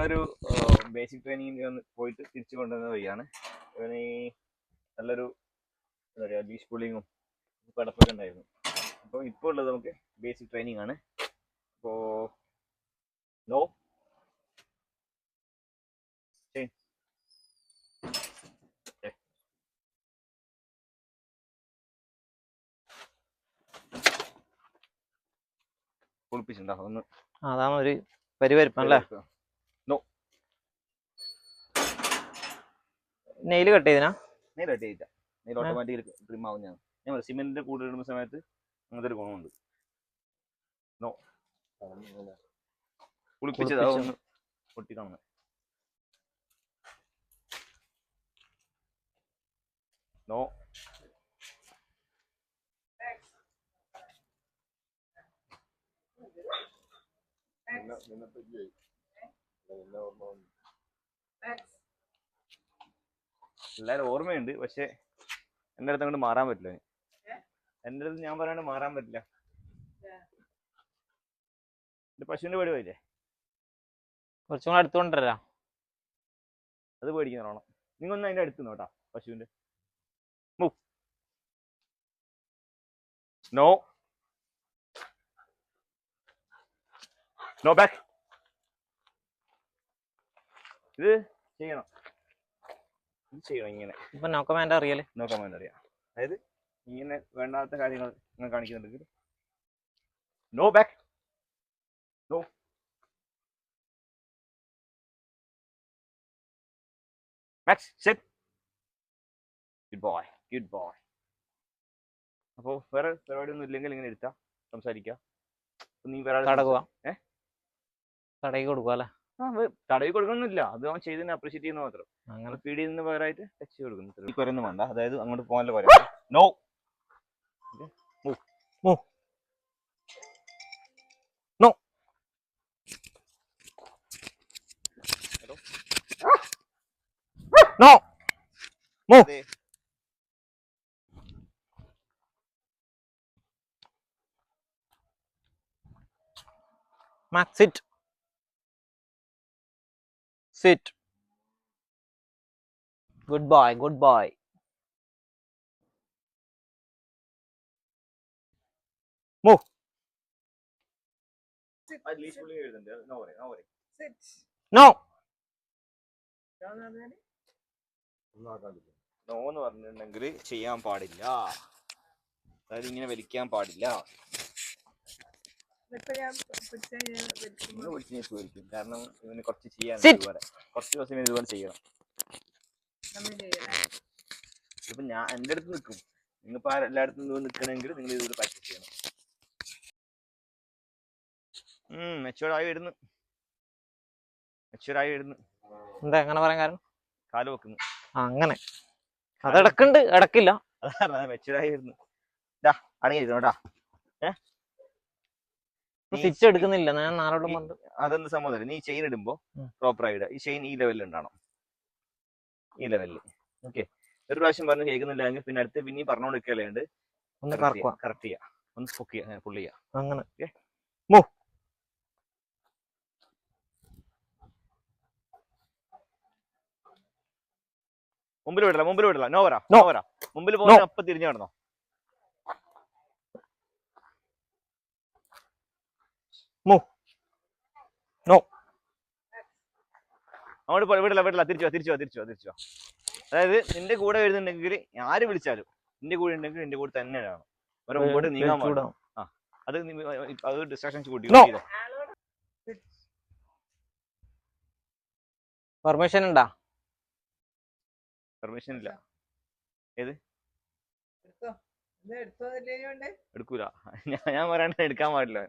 ഒരു basic training പോയിട്ട് തിരിച്ചു കൊണ്ടുവന്ന വഴിയാണ്. ഇവന് നല്ലൊരു എന്താ പറയുക ലീഷ് പുള്ളിങ്ങും പടപ്പൊക്കെ ഉണ്ടായിരുന്നു. അപ്പോൾ ഇപ്പോൾ ഉള്ളത് നമുക്ക് ബേസിക് ട്രെയിനിങ് ആണ്. അപ്പോൾ നോ കുളിപ്പിച്ചിട്ടുണ്ടോ ഒന്ന്? അതാണ് ഒരു പരിവരിപ്പല്ലേ. നോ നെയില് കട്ട് ചെയ്തിനാ? നെയിൽ കട്ട് ചെയ്തില്ല, നെയിൽ ഓട്ടോമാറ്റിക്കലി ട്രിം ആവുന്നതാണ്. ഞാൻ സിമെന്റിന്റെ കൂടെ ഇടുന്ന സമയത്ത് അങ്ങനത്തെ ഒരു ഗുണമുണ്ട്. നോ കുളിപ്പിച്ചത് ഒന്ന് പൊട്ടി കാണുന്നത്. നോ എല്ലാരും ഓർമ്മയുണ്ട്, പക്ഷെ എൻ്റെ അടുത്ത് അങ്ങോട്ട് മാറാൻ പറ്റില്ല. എൻ്റെ അടുത്ത് ഞാൻ പറയാണ്ട് മാറാൻ പറ്റില്ല. എന്റെ പശുവിന്റെ പേടി പോയില്ലേ? കുറച്ചും കൂടെ അടുത്തുകൊണ്ടരാ. അത് പേടിക്കുന്നോണം. നിങ്ങൾ ഒന്ന് അതിന്റെ അടുത്ത് നോട്ടാ പശുവിന്റെ. No no back. ഇത് ചെയ്യണം, ഇത് ചെയ്യണം ഇങ്ങനെ. ഇപ്പൊ നോ കമാൻഡ് അറിയാലേ? നോ കമാൻഡ് അറിയാം. അതായത് ഇങ്ങനെ വേണ്ടാത്ത കാര്യങ്ങൾ നിങ്ങൾ കാണിക്കുന്നുണ്ടെങ്കിൽ no back. No Max sit. Good boy, good boy. അപ്പോൾ വേറെ പരിപാടി ഒന്നും ഇല്ലെങ്കിൽ ഇങ്ങനെ എടുത്താ സംസാരിക്കുക. നീ വേറെ തടയി കൊടുക്കുക. തടവി കൊടുക്കണമെന്നില്ല, അത് അവൻ ചെയ്തതിനെ അപ്രീഷിയേറ്റ് ചെയ്യുന്ന മാത്രം. അങ്ങനെ പീടിയിൽ നിന്ന് പകരമായിട്ട് ടച്ച് കൊടുക്കുന്നു. ഈ കുരയൊന്നും വേണ്ട, അതായത് അങ്ങോട്ട് പോകാനുള്ള കുര. No no no move. Max, sit. Sit. Good boy, good boy. Move. No. നോ എന്ന് പറഞ്ഞിട്ടുണ്ടെങ്കിൽ ചെയ്യാൻ പാടില്ല, അതായത് ഇങ്ങനെ വലിക്കാൻ പാടില്ല. കാരണം ഇവന് കുറച്ച് ചെയ്യാൻ, കുറച്ച് ദിവസം ഇതുപോലെ ചെയ്യണം. ഇപ്പൊ ഞാൻ എൻ്റെ അടുത്ത് നിൽക്കും, നിങ്ങളിപ്പോ എല്ലായിടത്തും നിൽക്കണമെങ്കിൽ നിങ്ങൾ ഇതുപോലെ പ്രാക്ടീസ് ചെയ്യണം. മെച്ചുവറായി വരുന്നു, മെച്ചുവറായി വരുന്നു. എന്താ അങ്ങനെ പറയാൻ കാരണം? കാല് വെക്കുന്നു അങ്ങനെ, അത് ഇടക്കുണ്ട് ഇടക്കില്ല. അതാണ് മെച്ചുവറായി വരുന്നു. അടങ്ങിയിരിക്കണം കേട്ടാ. സ്റ്റിച്ച് എടുക്കുന്നില്ല ഞാൻ നാളോട്. അതെന്ത് സംഭവം, നീ ചെയിൻ ഇടുമ്പോ പ്രോപ്പർ ആയിട്ട് ഈ ചെയിൻ ഈ ലെവലിൽ ഉണ്ടാവണം, ഈ ലെവലിൽ. ഓക്കെ, ഒരു പ്രാവശ്യം പറഞ്ഞ് കേൾക്കുന്നില്ലെങ്കിൽ പിന്നെ അടുത്ത് പിന്നെയും പറഞ്ഞുകൊണ്ടിരിക്കലുണ്ട്. ഒന്ന് കറക്റ്റ് ചെയ്യാം, ഒന്ന് സ്പോക്ക് ചെയ്യാം, പുള്ളി ചെയ്യാം. അങ്ങനെ മുമ്പിൽ വിടില്ല, മുമ്പിൽ വിടില്ല. നോ വരാ, നോ വരാ. മുമ്പിൽ പോകുന്ന അപ്പം തിരിഞ്ഞു കിടന്നോ. അങ്ങോട്ട് വിടില്ല, വിടില്ല. തിരിച്ചു വാ. അതായത് നിന്റെ കൂടെ വരുന്നുണ്ടെങ്കിൽ ആര് വിളിച്ചാലും നിന്റെ കൂടെ ഉണ്ടെങ്കിൽ നിന്റെ കൂടെ തന്നെ വേണം. ഒരു മുമ്പോട്ട് നീങ്ങാൻ പാടില്ല. അത് ഡിസ്ട്രാക്ഷൻസ് കൂട്ടി. പെർമിഷൻ ഉണ്ടാ? പെർമിഷൻ ഇല്ല. ഏത് എടുക്കൂല, ഞാൻ പറയാണ്ട് എടുക്കാൻ പാടില്ല.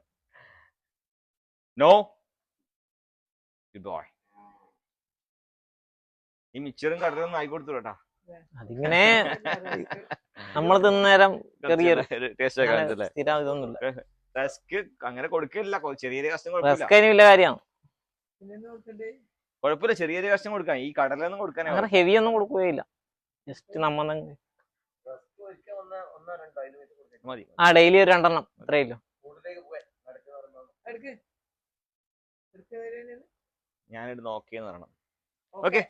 നോ. Good boy. ഈ മിച്ചറും കടലൊന്നും ആയിക്കൊടുത്തു കേട്ടാ. അതിങ്ങനെ നമ്മൾ തിന്നേരം അങ്ങനെ കൊടുക്കില്ല, ചെറിയ കഷ്ടം കാര്യമാണ്. കുഴപ്പമില്ല, ചെറിയ കഷ്ടം കൊടുക്കാം. ഈ കടലൊന്നും കൊടുക്കാൻ അങ്ങനെ ഹെവി ഒന്നും കൊടുക്കുകയില്ല. ജസ്റ്റ് നമ്മ ഡെയിലി ഒരു 2 എണ്ണം അത്രയല്ലോ. ഞാനിടുന്ന ഓക്കെ എന്ന് പറയണം. Okay,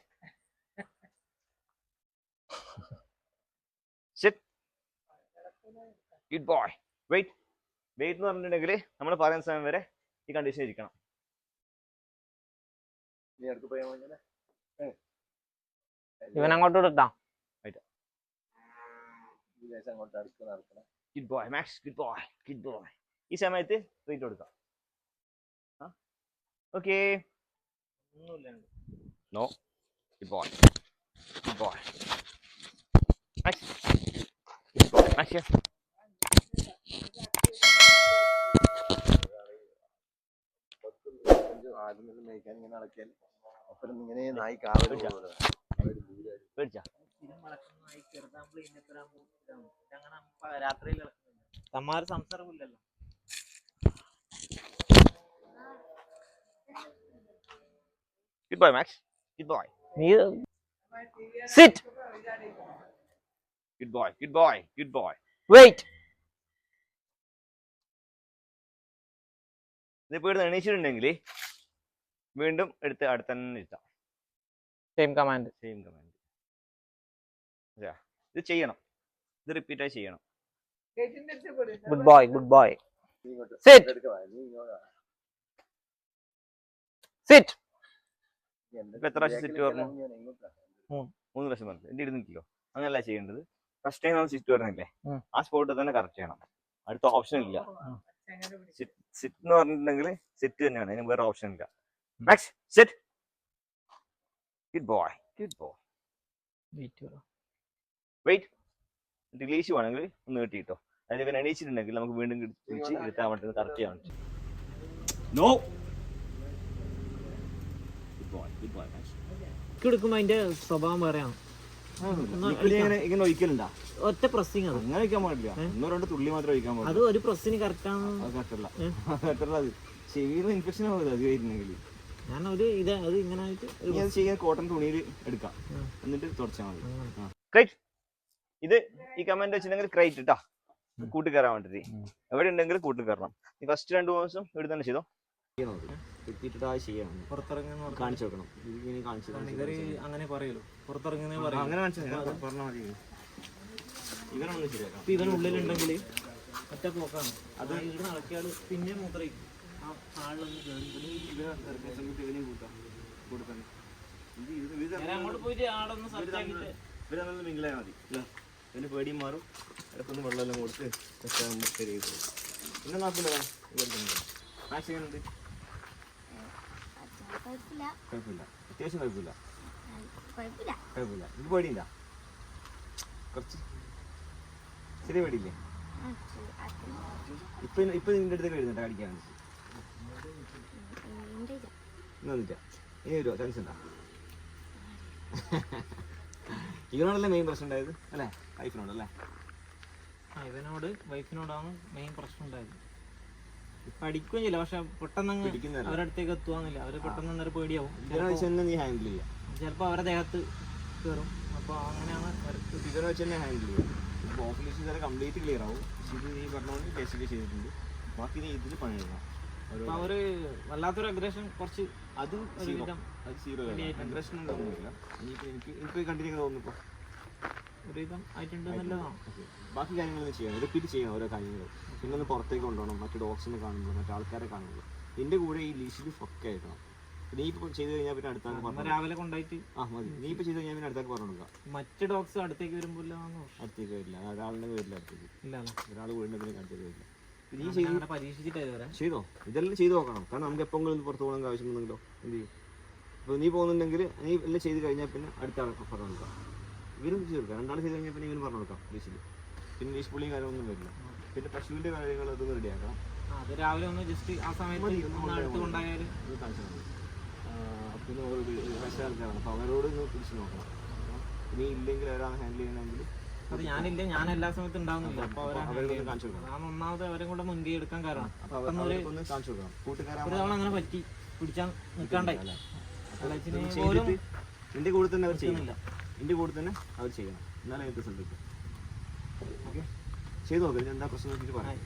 good boy. വെയിറ്റ് എന്ന് പറഞ്ഞിട്ടുണ്ടെങ്കിൽ നമ്മൾ പറയുന്ന സമയം വരെ ഈ കണ്ടീഷൻ ഇരിക്കണം. ഇവൻ അങ്ങോട്ട് വിട്ടാ. Good boy Max, good boy, good boy. ഈ സമയത്ത് ട്രീറ്റ് കൊടുക്കാം. Okay, no, good boy, good boy Max, good boy Max. തമ്മാര് സംസാരമില്ലല്ലോ. Good boy, Max. Good boy. നീ sit. Good boy. Good boy. Good boy. Wait. ഇതിപ്പോ ഇവിടെ എണീച്ചിട്ടുണ്ടെങ്കിൽ വീണ്ടും എടുത്ത് അടുത്ത് തന്നെ ഇരുത്താം. Same command. ഇത് ചെയ്യണം, ഇത് റിപ്പീറ്റ് ആയി ചെയ്യണം. Good boy, good boy. Sit. Sit. ഇപ്പൊ എത്ര പ്രാവശ്യം സിറ്റ് പറഞ്ഞു? 3 പ്രാവശ്യം പറഞ്ഞു. എന്റെ ഇരുന്ന് നിൽക്കോ? അങ്ങനല്ല ചെയ്യേണ്ടത്. ഫസ്റ്റ് ടൈം നമ്മൾ സിറ്റ് പറഞ്ഞില്ലേ, ആ സ്പോട്ടിൽ തന്നെ കറക്റ്റ് ചെയ്യണം. അടുത്ത ഓപ്ഷൻ ഇല്ല. സിറ്റ് എന്ന് പറഞ്ഞിട്ടുണ്ടെങ്കിൽ സിറ്റ് തന്നെയാണ്, അതിന് വേറെ ഓപ്ഷൻ ഇല്ല. Max sit. Good boy, good boy. Wait. Release വേണമെങ്കിൽ ഒന്ന് നീട്ടിട്ടോ. അതിന് ഇവൻ എണീച്ചിട്ടുണ്ടെങ്കിൽ നമുക്ക് വീണ്ടും തിരിച്ച് ഇരുത്താൻ വേണ്ടി കറക്റ്റ് ചെയ്യാൻ വേണ്ടി. No. Good boy, good boy Max. എടുക്കുമ്പോ അതിന്റെ സ്വഭാവം പറയാം. ഇങ്ങനെ ഒഴിക്കലുണ്ടാ? ഒറ്റ പ്രസ്സിങ് ആണ്. അങ്ങനെ ഒഴിക്കാൻ പാടില്ല. 1-2 തുള്ളി മാത്രമേ ഒഴിക്കാൻ പാടില്ല. അത് ഒരു പ്രസ്സിന് കറക്റ്റ് ആണ്. അത് കറക്റ്റല്ല. അത് ചെവിയിൽ ഇൻഫെക്ഷൻ ആവില്ല അത് കഴിഞ്ഞിട്ടുണ്ടെങ്കിൽ. ഞാൻ ഒരു ഇത് അത് ഇങ്ങനെ അത് ചെയ്യാൻ കോട്ടൺ തുണിയിൽ എടുക്കാം, എന്നിട്ട് തുടച്ചാൽ മതി. ക്രൈറ്റ്. ഇത് ഈ കമന്റ് വെച്ചിട്ടുണ്ടെങ്കിൽ ക്രൈറ്റ് ഇട്ടാ കൂട്ടിക്കയറാൻ വേണ്ടിട്ട്. എവിടെ ഉണ്ടെങ്കിൽ കൂട്ടിക്കയറണം. ഈ ഫസ്റ്റ് 2 ദിവസം ഇവിടെ തന്നെ ചെയ്തോ. കാണിച്ചു വെക്കണം. അങ്ങനെ പറയല്ലോ, പുറത്തിറങ്ങുന്ന അങ്ങനെ പറഞ്ഞാൽ മതി. ഇവനൊന്നും ശരിയാക്കാം. ഇവനുള്ളിലുണ്ടെങ്കിൽ ഒറ്റ പോക്കാണ്. അത് ഇവിടെ നടക്കിയാൽ പിന്നെ മൂത്രയിക്കും. അങ്ങോട്ട് പോയിട്ട് ആടൊന്ന് ഇവരൊന്നും മിങ്കിലായാൽ മതി. ഇതിന് പേടിയും മാറും. ഇടക്കൊന്ന് വെള്ളമെല്ലാം കൊടുത്ത് പിന്നെ നാട്ടില്ല. മാക്സിമുണ്ട് കുഴപ്പമില്ല, അത്യാവശ്യം കുഴപ്പമില്ല. ഇത് പേടിയില്ല? കുറച്ച് ചെറിയ പേടിയില്ലേ? ഇപ്പൊ നിന്റെ അടുത്തേക്ക് വരുന്നുണ്ട് അടിക്കാൻ? ഇന്നൊന്നില്ല. ഇനി വരുമോ? ചാൻസ് ഉണ്ടോ? ഇവനോടല്ലേ മെയിൻ പ്രശ്നം ഉണ്ടായത് അല്ലേ? വൈഫിനോടല്ലേ? ഇവനോട് വൈഫിനോടാണ് മെയിൻ പ്രശ്നം ഉണ്ടായത്. പഠിക്കുകയും ചെയ്യില്ല, പക്ഷെ പെട്ടെന്ന് അവരുടെ അടുത്തേക്ക് എത്തുവാന്നില്ല. അവര് പെട്ടെന്ന് അന്നേരം പേടിയാവും. നീ ഹാൻഡിൽ ചെയ്യാം. ചിലപ്പോ അവരുടെ ദേഹത്ത് കയറും. അപ്പൊ അങ്ങനെയാണ് ഇവരെ വെച്ച് തന്നെ ഹാൻഡിൽ ചെയ്യാം. പോപ്പുലേഷൻ ചില കംപ്ലീറ്റ് ക്ലിയർ ആവും. ഇത് നീ പറഞ്ഞോണ്ട് ബേസിക്കലി ചെയ്തിട്ടുണ്ട്. ബാക്കി നീ ഇതിൽ പണിയെടുക്കണം. അവര് വല്ലാത്തൊരു അഗ്രഷൻ കുറച്ച് അത് സീറോ അഗ്രഷൻ ഒന്നുമില്ല. എനിക്ക് കണ്ടിന്യൂ തോന്നുന്നു. ഒരുവിധം ആയിട്ടുണ്ട് നല്ലതാണ്. ബാക്കി കാര്യങ്ങളൊന്നും ചെയ്യണം, റിപ്പീറ്റ് ചെയ്യണം ഓരോ കാര്യങ്ങളും. പിന്നെ ഒന്ന് പുറത്തേക്ക് കൊണ്ടുപോകണം, മറ്റു ഡോഗ്സിനെ കാണുമ്പോൾ, മറ്റാൾക്കാരെ കാണുമ്പോൾ. ഇതിൻ്റെ കൂടെ ഈ ലീഷിൽ ഒക്കെ ആയിരിക്കണം. നീ ഇപ്പോൾ ചെയ്ത് കഴിഞ്ഞാൽ പിന്നെ അടുത്താക്ക് രാവിലെ കൊണ്ടായിട്ട് മതി. നീ ഇപ്പോൾ ചെയ്ത് കഴിഞ്ഞാൽ പിന്നെ അടുത്താക്ക് പറഞ്ഞു കൊടുക്കാം. മറ്റ് ഡോഗ്സ് അടുത്തേക്ക് വരുമ്പോൾ അടുത്തേക്ക് വരില്ല, ഒരാളുടെ വരില്ല. അടുത്തേക്ക് ഇല്ല, ഒരാൾ വീടിൻ്റെ അടുത്തേക്ക് വരില്ല. നീ ചെയ്ത് പരീക്ഷിച്ചിട്ട് ചെയ്തോ? ഇതെല്ലാം ചെയ്ത് നോക്കണം. കാരണം നമുക്ക് എപ്പോഴെങ്കിലും പുറത്ത് പോകണമെങ്കിൽ ആവശ്യമുണ്ടെങ്കിലോ എന്ത് ചെയ്യും? ഇപ്പോൾ നീ പോകുന്നുണ്ടെങ്കിൽ നീ എല്ലാം ചെയ്ത് കഴിഞ്ഞാൽ പിന്നെ അടുത്ത ആൾ പറഞ്ഞു കൊടുക്കാം. ഇവരും ചെയ്ത് കൊടുക്കാം. 2 ആൾ ചെയ്ത് കഴിഞ്ഞാൽ പിന്നെ ഇവന് പറഞ്ഞു കൊടുക്കാം ലീഷിൽ. പിന്നെ ലീഷ് പുള്ളിയും കാര്യമൊന്നും വരില്ല. പിന്നെ പശുവിൻ്റെ കാര്യങ്ങൾ അതൊന്ന് റെഡിയാക്കണം. അത് രാവിലെ ഒന്ന് ജസ്റ്റ് ആ സമയത്ത് അടുത്ത് കൊണ്ടായാലും കാണിച്ചാൽ മതി. പിന്നെ വയസ്സ ആൾക്കാരാണ്, അപ്പോൾ അവരോട് ഒന്ന് പിടിച്ച് നോക്കണം. ഇനി ഇല്ലെങ്കിൽ അവരാണ് ഹാൻഡിൽ ചെയ്യണമെങ്കിൽ അത് ഞാനില്ല, ഞാൻ എല്ലാ സമയത്തും ഉണ്ടാവുന്നില്ല. അപ്പൊ അവരൊന്ന് കാണിച്ചു കൊടുക്കണം. ഞാൻ ഒന്നാമത് അവരെ കൂടെ മുൻകൈ എടുക്കാൻ കാരണം ഒന്ന് കാണിച്ചു കൊടുക്കണം. കൂട്ടുകാരാണ് ഒരു തവണ അങ്ങനെ പറ്റി പിടിച്ചാൽ നിൽക്കാണ്ടായി. എൻ്റെ കൂടെ തന്നെ അവർ ചെയ്യുന്നില്ല. എൻ്റെ കൂടെ തന്നെ അവർ ചെയ്യണം, എന്നാലും റിസൾട്ട് കിട്ടും. ഓക്കെ, ചെയ്ത് നോക്കാം. എന്താ പ്രശ്നം നോക്കിയിട്ട് പറയാം.